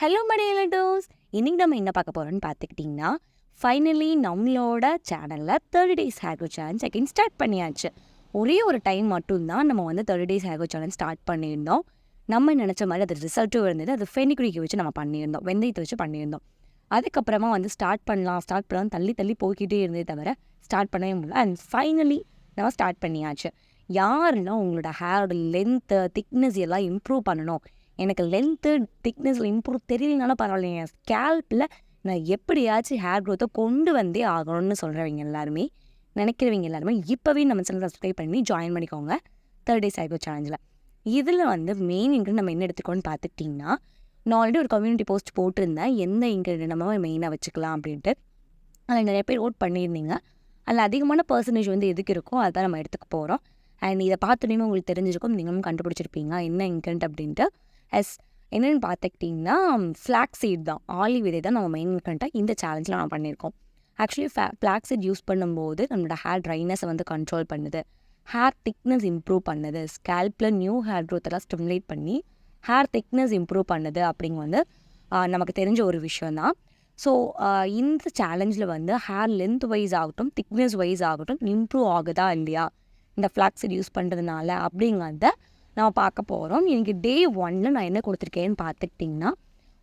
Hello மடியலட்டோஸ். இன்னைக்கு நம்ம என்ன பார்க்க போகிறோம்னு பார்த்துக்கிட்டிங்கன்னா, ஃபைனலி நம்மளோட சேனலில் 30 days hair growth challenge again start பண்ணியாச்சு. ஒரே ஒரு டைம் மட்டும்தான் நம்ம வந்து 30 days hair growth challenge start பண்ணியிருந்தோம். நம்ம நினச்ச மாதிரி அது ரிசல்ட்டும் இருந்தது. அது ஃபெனிக்ரிக்கை வச்சு நம்ம பண்ணியிருந்தோம், வெந்தயத்தை வச்சு பண்ணியிருந்தோம். அதுக்கப்புறமா வந்து ஸ்டார்ட் பண்ணலாம் தள்ளி தள்ளி போய்கிட்டே இருந்தே தவிர ஸ்டார்ட் பண்ணவே முடியல. அண்ட் ஃபைனலி நம்ம ஸ்டார்ட் பண்ணியாச்சு. யாருன்னா உங்களோட ஹேரோட லென்த்து, திக்னஸ் எல்லாம் இம்ப்ரூவ் பண்ணணும், எனக்கு லென்த்து திக்னஸில் இம்ப்ரூவ் தெரியலனாலும் பரவாயில்லைங்க, ஸ்கேல்பில் நான் எப்படியாச்சும் ஹேர் க்ரோத்தை கொண்டு வந்தே ஆகணும்னு சொல்கிறவங்க எல்லாருமே, நினைக்கிறவங்க எல்லாருமே இப்போவே நம்ம சேனல் சப்ஸ்கிரைப் பண்ணி ஜாயின் பண்ணிக்கோங்க 30 டேஸ் ஹேர் க்ரோத் சேலஞ்சில். இதில் வந்து மெயின் இன்க்ரீடியன்ட் நம்ம என்ன எடுத்துக்கோன்னு பார்த்துக்கிட்டிங்கன்னா, நான் ஆல்ரெடி ஒரு கம்யூனிட்டி போஸ்ட் போட்டிருந்தேன், எந்த இன்க்ரீடியன்ட் நம்ம மெயினாக வச்சுக்கலாம் அப்படின்ட்டு. அதில் நிறைய பேர் ஓட் பண்ணியிருந்தீங்க. அதில் அதிகமான பர்சன்டேஜ் வந்து எதுக்கு இருக்கோ அதான் நம்ம எடுத்துக்க போகிறோம். அண்ட் இதை பார்த்துனே உங்களுக்கு தெரிஞ்சிருக்கும், நீங்களும் கண்டுபிடிச்சிருப்பீங்க என்ன இன்க்ரீடியன்ட் அப்படின்ட்டு. என்னென்னு பார்த்துக்கிட்டிங்கன்னா, ஃப்ளாக்ஸ் சீட் தான், ஆலிவ் விதை தான் நம்ம மெயின் இன்க்ரீடியன்ட்டாக இந்த சேலஞ்சில் நம்ம பண்ணியிருக்கோம். ஆக்சுவலி ஃப்ளாக்ஸ் சீட் யூஸ் பண்ணும்போது நம்மளோட ஹேர் ட்ரைனஸை வந்து கண்ட்ரோல் பண்ணுது, ஹேர் திக்னஸ் இம்ப்ரூவ் பண்ணுது, ஸ்கேல்பில் நியூ ஹேர் க்ரோத்தெல்லாம் ஸ்டிமுலேட் பண்ணி ஹேர் திக்னஸ் இம்ப்ரூவ் பண்ணுது அப்படிங்க வந்து நமக்கு தெரிஞ்ச ஒரு விஷயந்தான். ஸோ இந்த சேலஞ்சில் வந்து ஹேர் லென்த் வைஸ் ஆகட்டும், திக்னஸ் வைஸ் ஆகட்டும் இம்ப்ரூவ் ஆகுதா இல்லையா இந்த ஃப்ளாக்ஸ் சீட் யூஸ் பண்ணுறதுனால அப்படிங்கிறத நம்ம பார்க்க போகிறோம். எனக்கு டே 1 நான் என்ன கொடுத்துருக்கேன்னு பார்த்துக்கிட்டிங்கன்னா,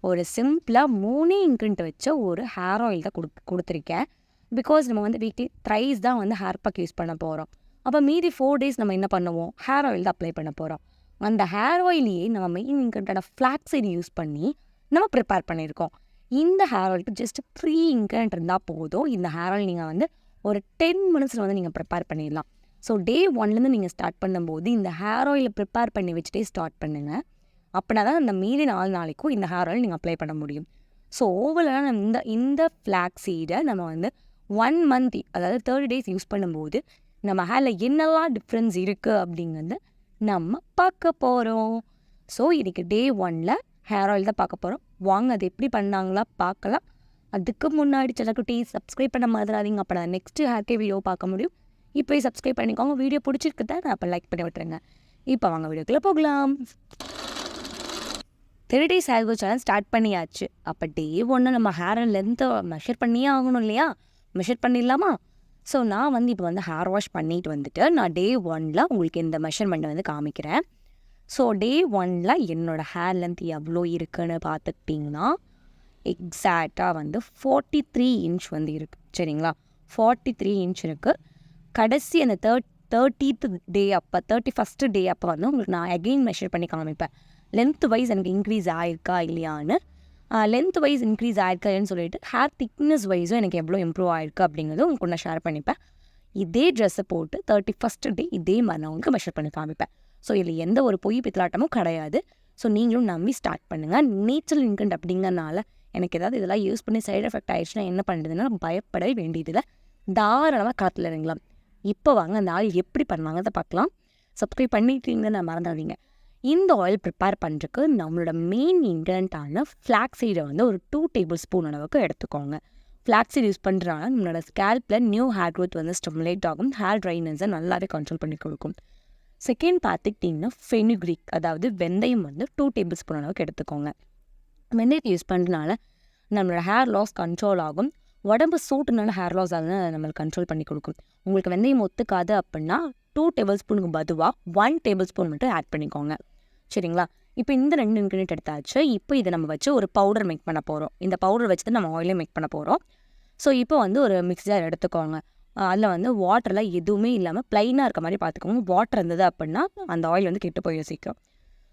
ஒரு சிம்பிளாக 3 இன்க்ரீடியன்ட் வச்ச ஒரு ஹேர் ஆயில் தான் கொடுத்துருக்கேன். பிகாஸ் நம்ம வந்து வீக்லி த்ரைஸ் தான் வந்து ஹேர் பேக் யூஸ் பண்ண போகிறோம். அப்போ மீதி 4 டேஸ் நம்ம என்ன பண்ணுவோம், ஹேர் ஆயில் தான் அப்ளை பண்ண போகிறோம். அந்த ஹேர் ஆயிலையே நம்ம மெயின் இன்க்ரீடியன்ட்டான ஃப்ளாக்ஸ் சீட் யூஸ் பண்ணி நம்ம ப்ரிப்பேர் பண்ணியிருக்கோம். இந்த ஹேர் ஆயிலுக்கு ஜஸ்ட் 3 இன்க்ரீடியன்ட் இருந்தால் போதும். இந்த ஹேர் ஆயில் நீங்கள் வந்து ஒரு 10 மினிட்ஸில் வந்து நீங்கள் ப்ரிப்பேர் பண்ணிடலாம். ஸோ டே 1லேருந்து நீங்கள் ஸ்டார்ட் பண்ணும்போது இந்த ஹேர் ஆயிலை ப்ரிப்பேர் பண்ணி வச்சுட்டே ஸ்டார்ட் பண்ணுங்கள். அப்படின்னா தான் அந்த மீதி 4 நாளைக்கும் இந்த ஹேர் ஆயில் நீங்கள் அப்ளை பண்ண முடியும். ஸோ ஓவராலாக இந்த ஃப்ளாக்ஸ் சீடை நம்ம வந்து 1 மந்த், அதாவது 30 டேஸ் யூஸ் பண்ணும்போது நம்ம ஹேரில் என்னெல்லாம் டிஃப்ரென்ஸ் இருக்குது அப்படிங்கிறது நம்ம பார்க்க போகிறோம். ஸோ இன்றைக்கி டே 1ல் ஹேர் ஆயில் தான் பார்க்க போகிறோம். வாங்க அது எப்படி பண்ணாங்களா பார்க்கலாம். அதுக்கு முன்னாடி செல்லக்குட்டி சப்ஸ்கிரைப் பண்ண மாதிராதீங்க, அப்போ நான் நெக்ஸ்ட்டு ஹேர்கே வீடியோ பார்க்க முடியும். இப்போயே சப்ஸ்கிரைப் பண்ணிக்கோங்க. வீடியோ பிடிச்சிருக்கு தான் நான் அப்போ லைக் பண்ணி விட்டுருங்க. இப்போ வாங்க வீடியோக்குள்ளே போகலாம். 30 days hair growth challenge start பண்ணியாச்சு. அப்போ டே 1 நம்ம ஹேர் லென்த்தை மெஷர் பண்ணியே ஆகணும் இல்லையா, மெஷர் பண்ணிடலாமா? ஸோ நான் வந்து இப்போ வந்து ஹேர் வாஷ் பண்ணிட்டு வந்துட்டு நான் டே 1ல் உங்களுக்கு இந்த மெஷர்மெண்ட்டை வந்து காமிக்கிறேன். ஸோ டே 1ல் என்னோடய ஹேர் லென்த் எவ்வளோ இருக்குன்னு பார்த்துக்கிட்டிங்கன்னா, எக்ஸாக்டாக வந்து 43 இன்ச் வந்து இருக்குது. சரிங்களா, 43 இன்ச் இருக்குது. கடைசி அந்த 30th டே அப்போ, 31st டே அப்போ வந்து உங்களுக்கு நான் அகெயின் மெஷர் பண்ணி காமிப்பேன், லென்த் வைஸ் எனக்கு இன்க்ரீஸ் ஆகிருக்கா இல்லையான்னு. லென்த் வைஸ் இன்க்ரீஸ் ஆகிருக்கான்னு சொல்லிட்டு ஹேர் திக்னஸ் வைஸும் எனக்கு எவ்வளோ இம்ப்ரூவ் ஆகிருக்கு அப்படிங்கிறது உங்களுக்கு நான் ஷேர் பண்ணிப்பேன். இதே ட்ரெஸ்ஸை போட்டு 31st டே இதே மாதிரி நான் உங்களுக்கு மெஷர் பண்ணி காமிப்பேன். ஸோ இதில் எந்த ஒரு பொய் பித்தலாட்டமும் கிடையாது. ஸோ நீங்களும் நம்பி ஸ்டார்ட் பண்ணுங்கள். நேச்சுரல் இன்க்ரீடியன்ட் அப்படிங்கிறனால எனக்கு ஏதாவது இதெல்லாம் யூஸ் பண்ணி சைடு எஃபெக்ட் ஆகிடுச்சுன்னா என்ன பண்ணுறதுன்னா பயப்படவே வேண்டியதில்லை, தாராளமாக காற்றுல இறங்கலாம். இப்போ வாங்க அந்த ஆயில் எப்படி பண்ணாங்க பார்க்கலாம். சப்ஸ்கிரைப் பண்ணிட்டீங்கன்னு நான் மறந்துடாதீங்க. இந்த ஆயில் ப்ரிப்பேர் பண்ணுறதுக்கு நம்மளோட மெயின் இன்க்ரீடியன்ட்டான ஃப்ளாக்ஸ் சீடை வந்து ஒரு 2 டேபிள் ஸ்பூன் அளவுக்கு எடுத்துக்கோங்க. ஃப்ளாக்ஸ் சீட் யூஸ் பண்ணுறதுனால நம்மளோட ஸ்கேல்பில் நியூ ஹேர் க்ரோத் வந்து ஸ்டிமுலேட் ஆகும், ஹேர் ட்ரைனஸை நல்லாவே கண்ட்ரோல் பண்ணி கொடுக்கும். செகண்ட் பார்த்துக்கிட்டிங்கன்னா ஃபெனுக்ரிக், அதாவது வெந்தயம் வந்து 2 டேபிள் ஸ்பூன் அளவுக்கு எடுத்துக்கோங்க. வெந்தயத்தை யூஸ் பண்ணுறதுனால நம்மளோட ஹேர் லாஸ் கண்ட்ரோல் ஆகும், உடம்பு சூட்டுனால ஹேர் லாஸ் ஆகுதுன்னு நம்மளுக்கு கண்ட்ரோல் பண்ணி கொடுக்கும். உங்களுக்கு வெந்தயம் ஒத்துக்காது அப்படின்னா 2 டேபிள் ஸ்பூனுக்கு பதுவாக 1 டேபிள் ஸ்பூன் மட்டும் ஆட் பண்ணிக்கோங்க. சரிங்களா, இப்போ இந்த 2 இன்க்ரீடியன்ட் எடுத்தாச்சு. இப்போ இதை நம்ம வச்சு ஒரு பவுடர் மேக் பண்ண போகிறோம். இந்த பவுடர் வச்சு தான் நம்ம ஆயிலே மேக் பண்ண போகிறோம். ஸோ இப்போ வந்து ஒரு மிக்ஸர் எடுத்துக்கோங்க. அதில் வந்து வாட்டரில் எதுவுமே இல்லாமல் ப்ளைனாக இருக்க மாதிரி பார்த்துக்கோங்க. வாட்டர் இருந்தது அப்படின்னா அந்த ஆயில் வந்து கெட்டு போய் சீக்கிரம்.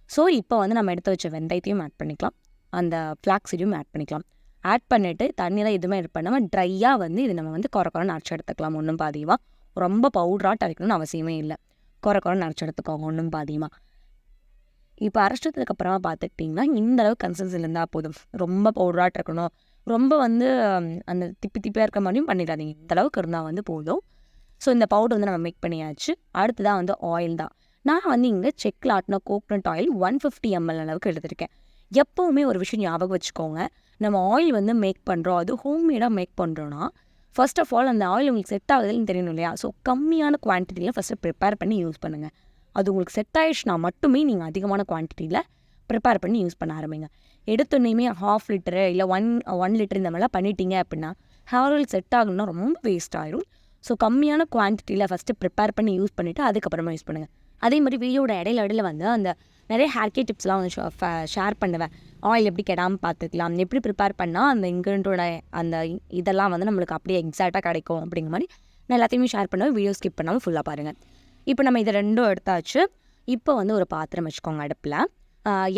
ஸோ இப்போ வந்து நம்ம எடுத்து வச்ச வெந்தயத்தையும் ஆட் பண்ணிக்கலாம், அந்த ஃப்ளாக்ஸ் சீடையும் ஆட் பண்ணிக்கலாம். ஆட் பண்ணிவிட்டு தண்ணியெலாம் எதுவுமே ஆட் பண்ணாமல் ட்ரையாக வந்து இது நம்ம வந்து குறைன்னு அரைச்சி எடுத்துக்கலாம். ஒன்றும் பாதியமாக, ரொம்ப பவுடராக அரைக்கணும்னு அவசியமே இல்லை, குறைன்னு அரைச்சி எடுத்துக்கோங்க ஒன்றும் பாதியமாக. இப்போ அரைச்சதுக்கப்புறமா பார்த்துக்கிட்டிங்கன்னா இந்த அளவுக்கு கன்சிஸ்டன்சியில் இருந்தால் போதும். ரொம்ப பவுடராக இருக்கணும், ரொம்ப வந்து அந்த திப்பியாக இருக்கிற மாதிரியும் பண்ணிடாதீங்க, இந்த அளவுக்கு இருந்தால் வந்து போதும். ஸோ இந்த பவுடர் வந்து நம்ம மேக் பண்ணியாச்சு. அடுத்ததான் வந்து ஆயில் தான். நான் வந்து இங்கே செக்கில் ஆட்டின கோகனட் ஆயில் 150 ml அளவுக்கு எடுத்திருக்கேன். எப்போவுமே ஒரு விஷயம் ஞாபகம் வச்சுக்கோங்க, நம்ம ஆயில் வந்து மேக் பண்ணுறோம், அது ஹோம்மேடாக மேக் பண்ணுறோன்னா ஃபர்ஸ்ட் ஆஃப் ஆல் அந்த ஆயில் உங்களுக்கு செட் ஆகுதுன்னு தெரியணும் இல்லையா. ஸோ கம்மியான குவான்டிட்டியில் ஃபஸ்ட்டு ப்ரிப்பேர் பண்ணி யூஸ் பண்ணுங்கள். அது உங்களுக்கு செட் ஆகிடுச்சுனா மட்டுமே நீங்கள் அதிகமான குவான்டிட்டியில் ப்ரிப்பேர் பண்ணி யூஸ் பண்ண ஆரம்பிங்க. எடுத்தோடனேயுமே 1/2 லிட்டரு இல்லை 1 லிட்டர் இந்த மாதிரிலாம் பண்ணிட்டீங்க அப்படின்னா ஹேர் ஆயில் செட் ஆகணும்னா ரொம்ப வேஸ்ட் ஆயிரும். ஸோ கம்மியான குவான்டிட்டியில் ஃபஸ்ட்டு ப்ரிப்பேர் பண்ணி யூஸ் பண்ணிவிட்டு அதுக்கப்புறமா யூஸ் பண்ணுங்கள். அதே மாதிரி வீடியோட இடையில வந்து அந்த நிறைய ஹேர் கேர் டிப்ஸ்லாம் வந்து ஷேர் பண்ணுவேன். ஆயில் எப்படி கெடாமல் பார்த்துக்கலாம், எப்படி ப்ரிப்பேர் பண்ணால் அந்த இன்க்ரீடியண்ட்டோட அந்த இதெல்லாம் வந்து நம்மளுக்கு அப்படியே எக்ஸாக்டாக கிடைக்கும் அப்படிங்கிற மாதிரி நான் எல்லாத்தையுமே ஷேர் பண்ணுவேன். வீடியோ ஸ்கிப் பண்ணாமல் ஃபுல்லாக பாருங்கள். இப்போ நம்ம இதை ரெண்டும் எடுத்தாச்சு. இப்போ வந்து ஒரு பாத்திரம் வச்சுக்கோங்க அடுப்பில்.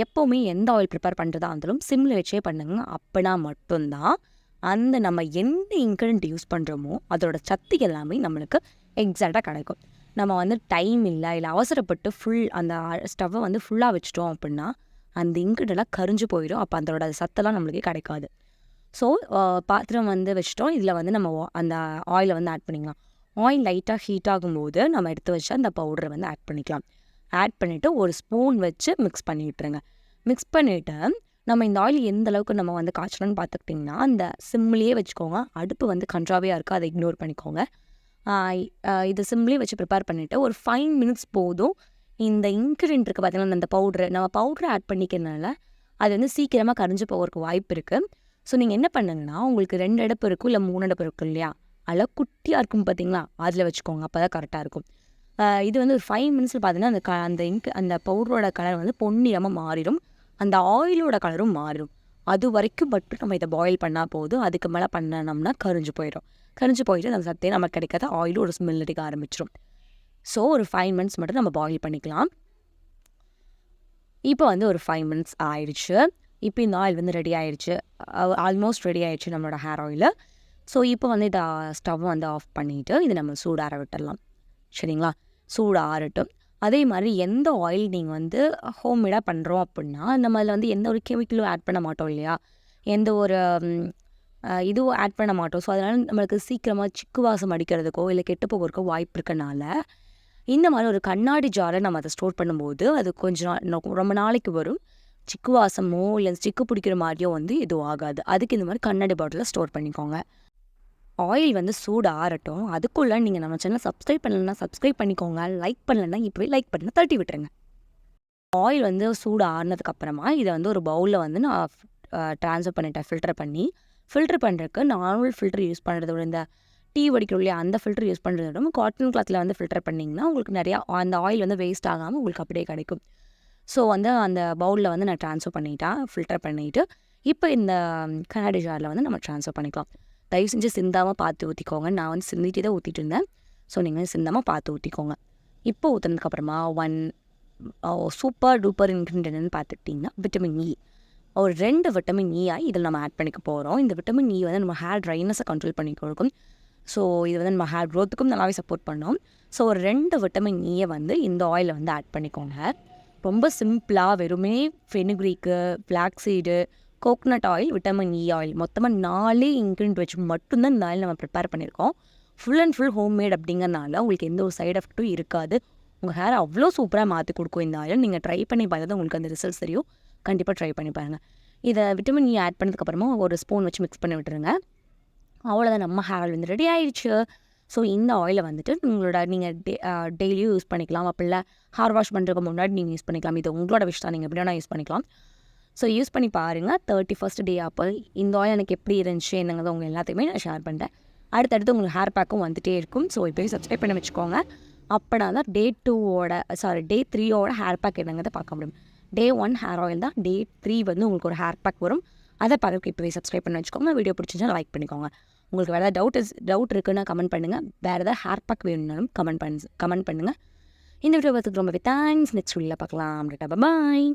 எப்போவுமே எந்த ஆயில் ப்ரிப்பேர் பண்ணுறதா இருந்தாலும் சிம்மில் வச்சே பண்ணுங்க. அப்படின்னா மட்டும்தான் அந்த நம்ம எந்த இன்க்ரீடியன்ட் யூஸ் பண்ணுறோமோ அதோட சத்து எல்லாமே நம்மளுக்கு எக்ஸாக்டாக கிடைக்கும். நம்ம வந்து டைம் இல்லை அவசரப்பட்டு அந்த ஸ்டவ்வை வந்து ஃபுல்லாக வச்சுட்டோம் அப்படின்னா அந்த இன்க்ரீடியெல்லாம் கரிஞ்சு போயிடும். அப்போ அதோட சத்தெல்லாம் நம்மளுக்கு கிடைக்காது. ஸோ பாத்திரம் வந்து வச்சுட்டோம். இதில் வந்து நம்ம அந்த ஆயிலை வந்து ஆட் பண்ணிக்கலாம். ஆயில் லைட்டாக ஹீட் ஆகும்போது நம்ம எடுத்து வச்சு அந்த பவுடரை வந்து ஆட் பண்ணிக்கலாம். ஆட் பண்ணிவிட்டு ஒரு ஸ்பூன் வச்சு மிக்ஸ் பண்ணி விட்டுருங்க. மிக்ஸ் பண்ணிவிட்டு நம்ம இந்த ஆயில் எந்த அளவுக்கு நம்ம வந்து காய்ச்சணும்னு பார்த்துக்கிட்டிங்கன்னா அந்த சிம்லேயே வச்சுக்கோங்க. அடுப்பு வந்து கன்றாவியாக இருக்குது, அதை இக்னோர் பண்ணிக்கோங்க. இது சிம்லேயே வச்சு ப்ரிப்பேர் பண்ணிவிட்டு ஒரு 5 மினிட்ஸ் போதும். இந்த இன்க்ரீடியன்ட் இருக்குது பார்த்தீங்கன்னா, அந்த பவுட்ரு நம்ம பவுட்ரு ஆட் பண்ணிக்கிறதுனால அது வந்து சீக்கிரமாக கரிஞ்சு போகிறதுக்கு வாய்ப்பு இருக்குது. ஸோ நீங்கள் என்ன பண்ணுங்கன்னா, உங்களுக்கு 2 அடுப்பு இருக்கும் இல்லை 3 அடுப்பு இருக்கும் இல்லையா, அதில் குட்டியாக இருக்கும் பார்த்தீங்களா, அதில் வச்சுக்கோங்க. அப்போ தான் கரெக்டாக இருக்கும். இது வந்து ஒரு 5 மினிட்ஸில் பார்த்தீங்கன்னா அந்த பவுடரோட கலர் வந்து பொன்னிறமாக மாறிடும். அந்த ஆயிலோட கலரும் மாறிடும். அது வரைக்கும் மட்டும் நம்ம இதை பாயில் பண்ணால் போதும். அதுக்கு மேலே பண்ணோம்னா கரிஞ்சு போயிடும். கரிஞ்சு போயிட்டு அந்த சத்தே நமக்கு கிடைக்காத ஆயிலும் ஒரு ஸ்மெல் அடிக்க ஆரம்பிச்சிடும். ஸோ ஒரு 5 மினிட்ஸ் மட்டும் நம்ம பாயில் பண்ணிக்கலாம். இப்போ வந்து ஒரு 5 மினிட்ஸ் ஆயிடுச்சு. இப்போ இந்த ஆயில் வந்து ரெடி ஆயிடுச்சு. ஆல்மோஸ்ட் ரெடி ஆயிடுச்சு நம்மளோட ஹேர் ஆயில். ஸோ இப்போ வந்து இதை ஸ்டவ் வந்து ஆஃப் பண்ணிவிட்டு இதை நம்ம சூடார விட்டுடலாம். சரிங்களா? சூடு ஆறட்டும். அதே மாதிரி எந்த ஆயில் நீங்கள் வந்து ஹோம்மேடாக பண்ணுறோம் அப்படின்னா நம்ம அதில் வந்து எந்த ஒரு கெமிக்கலும் ஆட் பண்ண மாட்டோம் இல்லையா, எந்த ஒரு இதுவும் ஆட் பண்ண மாட்டோம். ஸோ அதனால் நம்மளுக்கு சீக்கிரமாக சிக்கு வாசம் அடிக்கிறதுக்கோ இல்லை கெட்டு போகிறதுக்கோ வாய்ப்பு இருக்கனால இந்த மாதிரி ஒரு கண்ணாடி ஜாரை நம்ம அதை ஸ்டோர் பண்ணும்போது அது ரொம்ப நாளைக்கு வரும். சிக்கு வாசமோ இல்லை சிக்கு பிடிக்கிற மாதிரியோ வந்து எதுவும் ஆகாது. அதுக்கு இந்த மாதிரி கண்ணாடி பாட்டிலில் ஸ்டோர் பண்ணிக்கோங்க. ஆயில் வந்து சூடு ஆறட்டும். அதுக்குள்ளே நீங்கள் நம்ம சேனலை சப்ஸ்கிரைப் பண்ணலைன்னா சப்ஸ்கிரைப் பண்ணிக்கோங்க. லைக் பண்ணலைன்னா இப்போவே லைக் பண்ண தட்டி விட்டுருங்க. ஆயில் வந்து சூடு ஆறினதுக்கப்புறமா இதை வந்து ஒரு பவுலில் வந்து நான் ட்ரான்ஸ்ஃபர் பண்ணிட்டேன். ஃபில்டர் பண்ணுறதுக்கு நார்மல் ஃபில்டர் யூஸ் பண்ணுறதோட இந்த டீ வடிக்கிறோம் இல்லையா, அந்த ஃபில்டர் யூஸ் பண்ணுறதோட காட்டன் கிளாத்தில் வந்து ஃபில்டர் பண்ணிங்கன்னா உங்களுக்கு நிறையா அந்த ஆயில் வந்து வேஸ்ட் ஆகாமல் உங்களுக்கு அப்படியே கிடைக்கும். ஸோ வந்து அந்த பவுலில் வந்து நான் ட்ரான்ஸ்ஃபர் பண்ணிட்டேன். ஃபில்டர் பண்ணிவிட்டு இப்போ இந்த கண்ணாடி ஜாரில் வந்து நம்ம ட்ரான்ஸ்ஃபர் பண்ணிக்கலாம். தயவு செஞ்சு சிந்தாமல் பார்த்து ஊற்றிக்கோங்க. நான் வந்து சிந்திட்டு தான் ஊற்றிட்டு இருந்தேன். ஸோ நீங்கள் சிந்தாமல் பார்த்து ஊற்றிக்கோங்க. இப்போ ஊற்றுனதுக்கப்புறமா சூப்பர் டூப்பர் இன்க்ரீடியன்ட் என்னென்னு பார்த்துக்கிட்டிங்கன்னா விட்டமின் இ. ஒரு 2 விட்டமின் இ இதில் நம்ம ஆட் பண்ணிக்க போகிறோம். இந்த விட்டமின் இ வந்து நம்ம ஹேர் ட்ரைனஸை கண்ட்ரோல் பண்ணி கொடுக்கும். ஸோ இது வந்து நம்ம ஹேர் க்ரோத்துக்கும் நல்லாவே சப்போர்ட் பண்ணோம். ஸோ ஒரு 2 விட்டமின் இயை வந்து இந்த ஆயிலில் வந்து ஆட் பண்ணிக்கோங்க. ரொம்ப சிம்பிளாக வெறுமே fenugreek, flaxseed, coconut oil, vitamin E oil மொத்தமாக 4 இன்க்ரீடியன்ட் வச்சு மட்டும்தான் இந்த ஆயில் நம்ம ப்ரிப்பேர் பண்ணியிருக்கோம். ஃபுல் அண்ட் ஃபுல் ஹோம்மேட் அப்படிங்கிறனால உங்களுக்கு எந்த ஒரு சைட் எஃபெக்ட்டும் இருக்காது. உங்கள் ஹேர் அவ்வளோ சூப்பராக மாற்றி கொடுக்கும் இந்த ஆயில். நீங்கள் ட்ரை பண்ணி பார்த்தா உங்களுக்கு அந்த ரிசல்ட்ஸ் தெரியும். கண்டிப்பாக ட்ரை பண்ணி பாருங்கள். இதை விட்டமின் இ ஆட் பண்ணதுக்கப்புறமா ஒரு ஸ்பூன் வச்சு மிக்ஸ் பண்ணி விட்டுருங்க. அவ்வளோதான், நம்ம ஹேர் ஆயில் வந்து ரெடி ஆயிடுச்சு. ஸோ இந்த ஆயிலை வந்துட்டு நீங்கள் டெய்லியும் யூஸ் பண்ணிக்கலாம். அப்படி இல்லை ஹேர் வாஷ் பண்ணுறதுக்கு முன்னாடி நீங்கள் யூஸ் பண்ணிக்கலாம். இது உங்களோட விஷ் தான், நீங்கள் எப்படி வேணால் யூஸ் பண்ணிக்கலாம். ஸோ யூஸ் பண்ணி பாருங்கள். 31st டே அப்போ இந்த ஆயில் எனக்கு எப்படி இருந்துச்சு என்னங்கிறத உங்கள் எல்லாத்தையுமே நான் ஷேர் பண்ணுறேன். அடுத்தடுத்து உங்களுக்கு ஹேர் பேக்கும் வந்துகிட்டே இருக்கும். ஸோ இப்போயும் சப்ஸ்கிரைப் பண்ணி வச்சுக்கோங்க. அப்படின்னா தான் டே 3யோட ஹேர் பேக் என்னங்கிறத பார்க்க முடியும். Day 1 ஹேர் ஆயில் தான். Day 3 வந்து உங்களுக்கு ஒரு ஹேர் பேக் வரும். அதை பார்க்க இப்போவே சப்ஸ்கிரைப் பண்ணி வச்சுக்கோங்க. வீடியோ பிடிச்சிருந்தா லைக் பண்ணிக்கோங்க. உங்களுக்கு வேறு ஏதாவது டவுட் இருக்குன்னா கமெண்ட் பண்ணுங்கள். வேறு ஏதாவது ஹேர் பேக் வேணும்னாலும் கமெண்ட் பண்ணுங்கள். இந்த வீடியோ பார்த்துக்கு ரொம்பவே தேங்க்ஸ். நெக்ஸ்ட் வீடியோவில் பார்க்கலாம். பாய்.